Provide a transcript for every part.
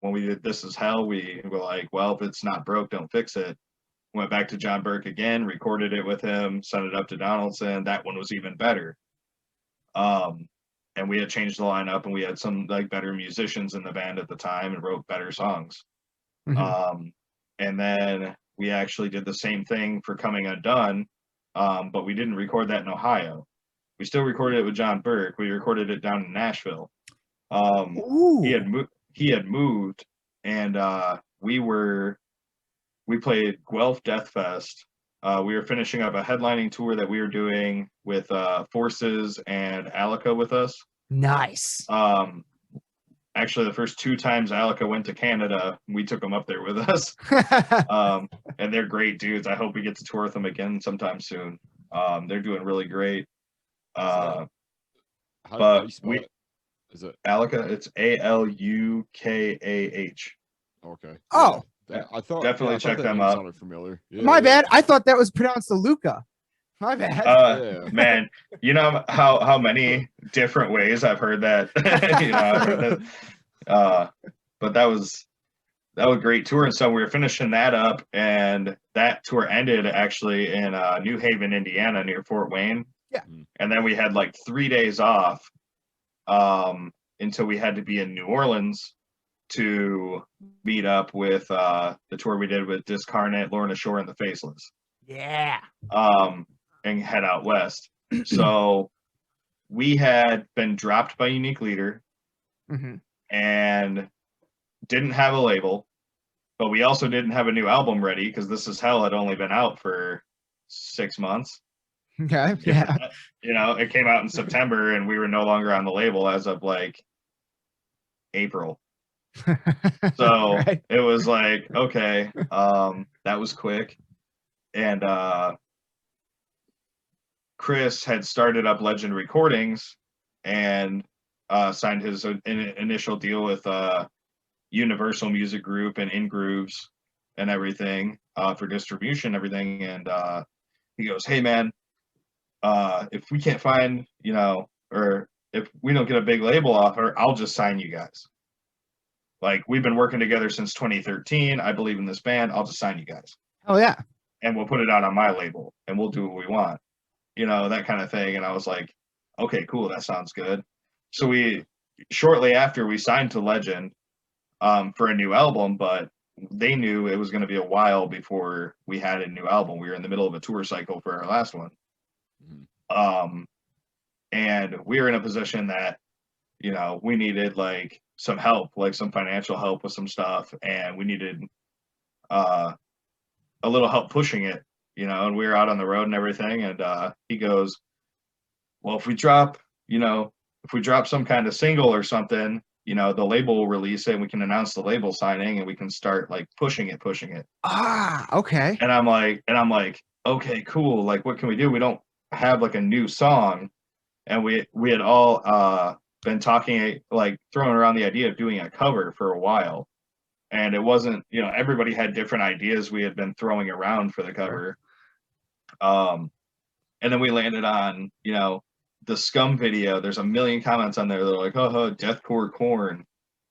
when we did This Is Hell, we were like, well, if it's not broke, don't fix it. Went back to John Burke again, recorded it with him, sent it up to Donaldson. That one was even better. And we had changed the lineup, and we had some like better musicians in the band at the time and wrote better songs. And then we actually did the same thing for Coming Undone, but we didn't record that in Ohio. We still recorded it with John Burke. We recorded it down in Nashville. He had moved, and we played Guelph Death Fest. We were finishing up a headlining tour that we were doing with Forces and Alika with us. Nice. Actually, the first 2 times Alika went to Canada, we took them up there with us. And they're great dudes. I hope we get to tour with them again sometime soon. They're doing really great. How do you spell it? Is it Alika? It's Alukah. Okay. Oh. Yeah. I thought definitely check them out. Sounded familiar. Yeah, My bad. I thought that was pronounced Aluka. My bad. Man, you know how many different ways I've heard that. I've heard that. But that was a great tour, and so we were finishing that up, and that tour ended actually in New Haven, Indiana, near Fort Wayne. Yeah. And then we had like 3 days off until we had to be in New Orleans to meet up with the tour we did with Discarnate, Lorna Shore, and the Faceless. Yeah. And head out west. So we had been dropped by Unique Leader and didn't have a label, but we also didn't have a new album ready because This Is Hell had only been out for 6 months. Okay. Yeah. It came out in September, and we were no longer on the label as of like April. So right. It was like, okay, that was quick. And Chris had started up Legend Recordings and signed his initial deal with Universal Music Group and In Grooves and everything for distribution, everything. And he goes, hey, man, if we can't find, or if we don't get a big label offer, I'll just sign you guys. Like, we've been working together since 2013. I believe in this band. I'll just sign you guys. Oh, yeah. And we'll put it out on my label, and we'll do what we want. That kind of thing. And I was like, okay, cool. That sounds good. So shortly after, we signed to Legend for a new album, but they knew it was going to be a while before we had a new album. We were in the middle of a tour cycle for our last one. And we were in a position that, we needed like some help, like some financial help with some stuff. And we needed a little help pushing it, and we were out on the road and everything. And he goes, well, if we drop some kind of single or something, the label will release it, and we can announce the label signing, and we can start like pushing it. Okay. And I'm like, okay, cool. Like, what can we do? We don't have like a new song. And we had all been talking, like throwing around the idea of doing a cover for a while. And it wasn't, everybody had different ideas we had been throwing around for the cover. And then we landed on, the Scum video. There's a million comments on there. They're like, oh, deathcore Korn.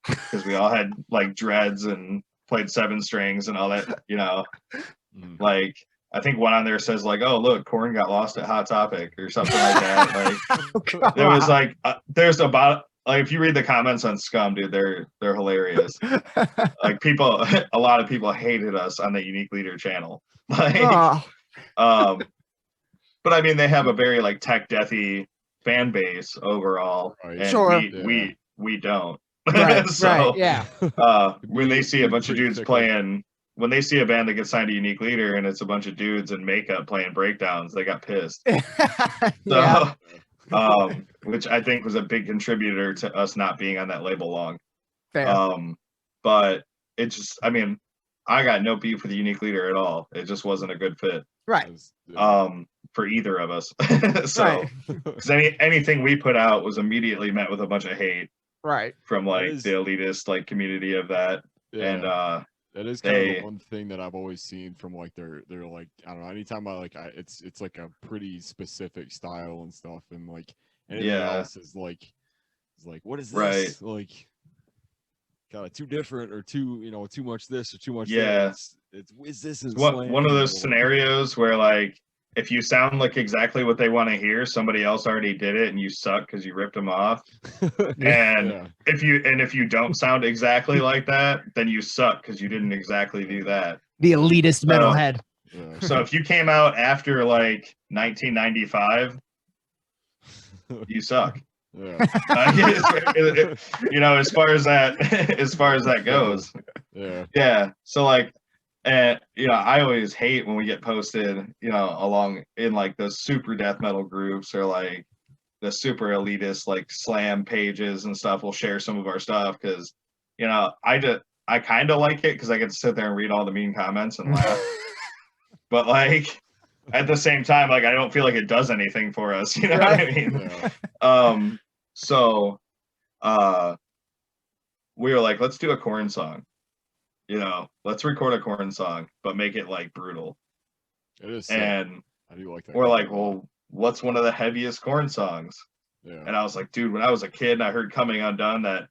Because we all had like dreads and played 7 strings and all that, Like, I think one on there says like, oh, look, Korn got lost at Hot Topic or something like that. Like, there was like, there's about, like, if you read the comments on Scum, dude, they're hilarious. Like, a lot of people hated us on the Unique Leader channel. Like, but I mean, they have a very like tech deathy fan base overall, right. and Sure. we don't. Right, So, right, yeah. When they see a bunch of dudes playing, when they see a band that gets signed to Unique Leader and it's a bunch of dudes in makeup playing breakdowns, they got pissed. Yeah. So, which I think was a big contributor to us not being on that label long. Fair. But it just, I mean, I got no beef with the Unique Leader at all. It just wasn't a good fit. Right. For either of us. So, because anything we put out was immediately met with a bunch of hate. Right. From like the elitist like community of that. Yeah. And that is kind of the one thing that I've always seen from like they're like, I don't know, anytime it's like a pretty specific style and stuff, and like anything else is like what is this? Right. Like, kind of too different or too, you know, too much this or too much Yeah. that. Is this in One of those slam? scenarios where like if you sound like exactly what they want to hear, somebody else already did it and you suck because you ripped them off. And Yeah. if you don't sound exactly like that, then you suck because you didn't exactly do that. The elitist metalhead. Yeah. So if you came out after like 1995, you suck. Yeah. You know, as far as that goes. Yeah. Yeah. So like, and you know, I always hate when we get posted, you know, along in like those super death metal groups or like the super elitist like slam pages and stuff. Will share some of our stuff because, you know, I kind of like it because I get to sit there and read all the mean comments and laugh. But like at the same time, like I don't feel like it does anything for us. You know what I mean? Yeah. So we were like, let's do a Korn song. You know, let's record a Korn song, but make it like brutal. It is sick. And I do like that. we're like, well, what's one of the heaviest Korn songs? Yeah. And I was like, dude, when I was a kid and I heard Coming Undone, that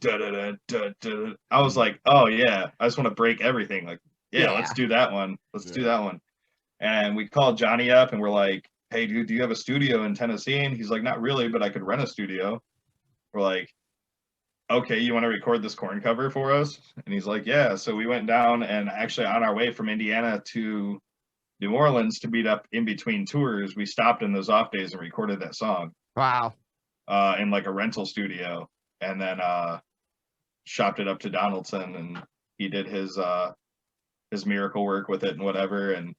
da-da-da-da-da, I was like, oh yeah, I just want to break everything. Like, yeah, let's do that one. Let's do that one. And we called Johnny up and we're like, hey, dude, do you have a studio in Tennessee? And he's like, not really, but I could rent a studio. We're like, okay, you want to record this Korn cover for us? And he's like, yeah. So we went down and actually on our way from Indiana to New Orleans to meet up in between tours, we stopped in those off days and recorded that song. Wow. In like a rental studio, and then shopped it up to Donaldson, and he did his miracle work with it and whatever. And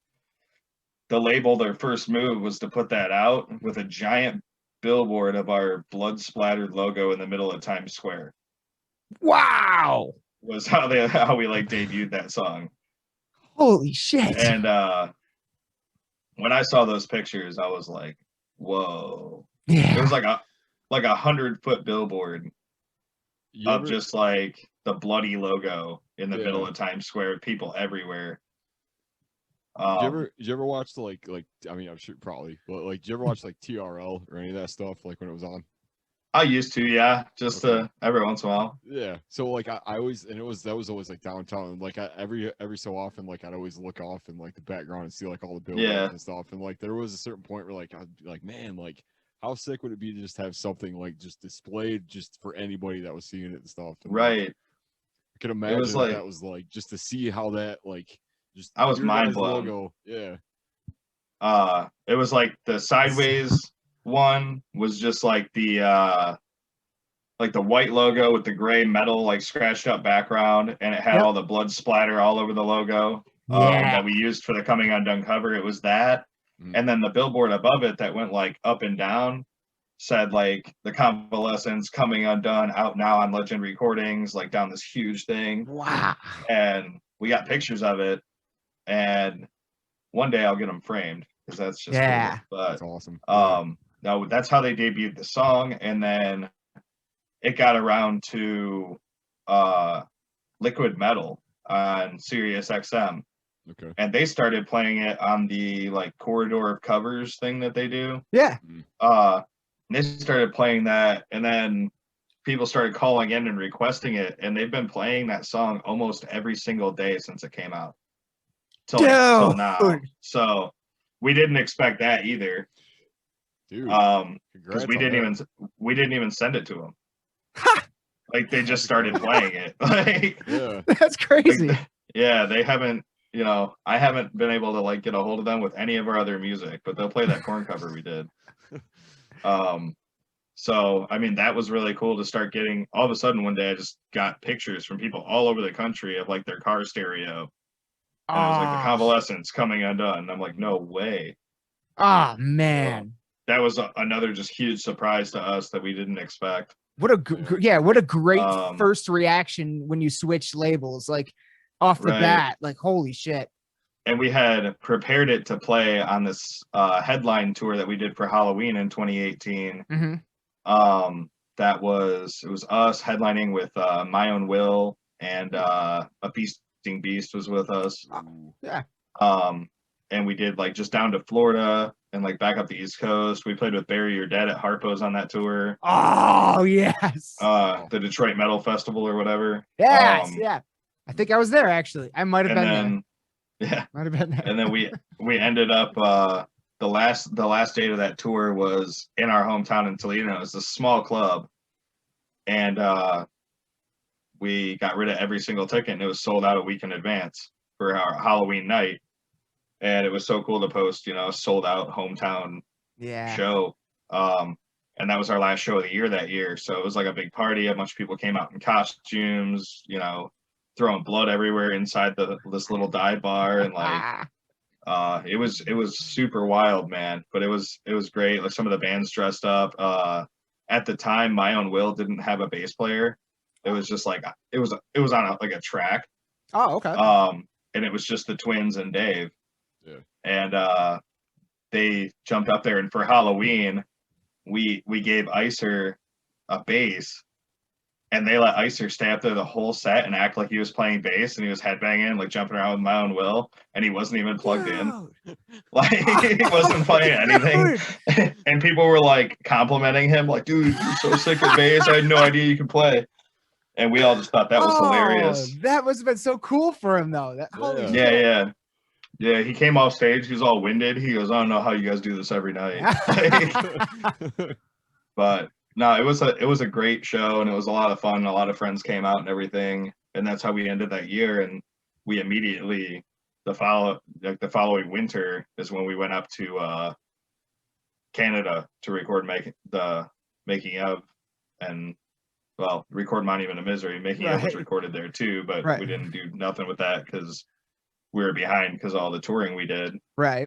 the label, their first move was to put that out with a giant billboard of our blood splattered logo in the middle of Times Square. Wow. Was how we like debuted that song. Holy shit. And when I saw those pictures, I was like, whoa. Yeah. It was like a 100-foot billboard of just like the bloody logo in the middle of Times Square, people everywhere. Did you ever watch the like I mean I'm sure probably, but like did you ever watch like TRL or any of that stuff like when it was on? I used to, yeah, just every once in a while. Yeah. So like I always, and that was always like downtown. Like every so often, like I'd always look off in like the background and see like all the billboards and stuff. And like there was a certain point where like I'd be like, man, like how sick would it be to just have something like just displayed just for anybody that was seeing it and stuff. And, right. Like, I could imagine that was like just to see how that like just I was mind blown. Logo. Yeah. It was like the sideways one was just like the white logo with the gray metal like scratched up background, and it had all the blood splatter all over the logo that we used for the Coming Undone cover. It was that. And then the billboard above it that went like up and down said like the Convalescence Coming Undone out now on Legend Recordings, like down this huge thing. Wow. And we got pictures of it, and one day I'll get them framed because that's just cool. But that's awesome. No, that's how they debuted the song, and then it got around to Liquid Metal on Sirius XM. Okay. And they started playing it on the like corridor of covers thing that they do. Yeah. And they started playing that, and then people started calling in and requesting it, and they've been playing that song almost every single day since it came out till now. So we didn't expect that either. Dude, because we didn't even send it to them. Like they just started playing it. Like that's crazy. Like, yeah, they haven't. You know, I haven't been able to like get a hold of them with any of our other music, but they'll play that Korn cover we did. So I mean, that was really cool to start getting. All of a sudden, one day I just got pictures from people all over the country of like their car stereo. And it was like the Convalescence Coming Undone. And I'm like, no way. Oh man. That was another just huge surprise to us that we didn't expect. What a great first reaction when you switch labels, like off the bat, like holy shit. And we had prepared it to play on this headline tour that we did for Halloween in 2018. It was us headlining with My Own Will, and A Feasting Beast was with us. Yeah. and we did like just down to Florida and like back up the East Coast. We played with Bury Your Dead at Harpo's on that tour. Oh yes. The Detroit Metal Festival or whatever. Yes, yeah. I think I was there actually. I might have been there. Yeah. Might have been there. And then we ended up the last date of that tour was in our hometown in Toledo. It was a small club. And we got rid of every single ticket, and it was sold out a week in advance for our Halloween night. And it was so cool to post, you know, a sold out hometown show. And that was our last show of the year that year. So it was like a big party. A bunch of people came out in costumes, you know, throwing blood everywhere inside this little dive bar, and like it was super wild, man. But it was great. Like some of the bands dressed up. At the time, My Own Will didn't have a bass player. It was just like it was on like a track. Oh, okay. And it was just the twins and Dave. Yeah. And they jumped up there, and for Halloween, we gave Icer a bass, and they let Icer stay up there the whole set and act like he was playing bass, and he was headbanging, like jumping around with My Own Will, and he wasn't even plugged in. Like he wasn't playing anything. And people were like complimenting him, like, dude, you're so sick at bass. I had no idea you could play. And we all just thought that was hilarious. That must have been so cool for him though. Yeah, he came off stage. He was all winded. He goes, I don't know how you guys do this every night. But no, it was a great show, and it was a lot of fun. A lot of friends came out and everything. And that's how we ended that year. And we immediately, the following winter is when we went up to Canada to record Making of, and record Monument of Misery. Making of was recorded there too, but we didn't do nothing with that because we were behind because of all the touring we did. Right.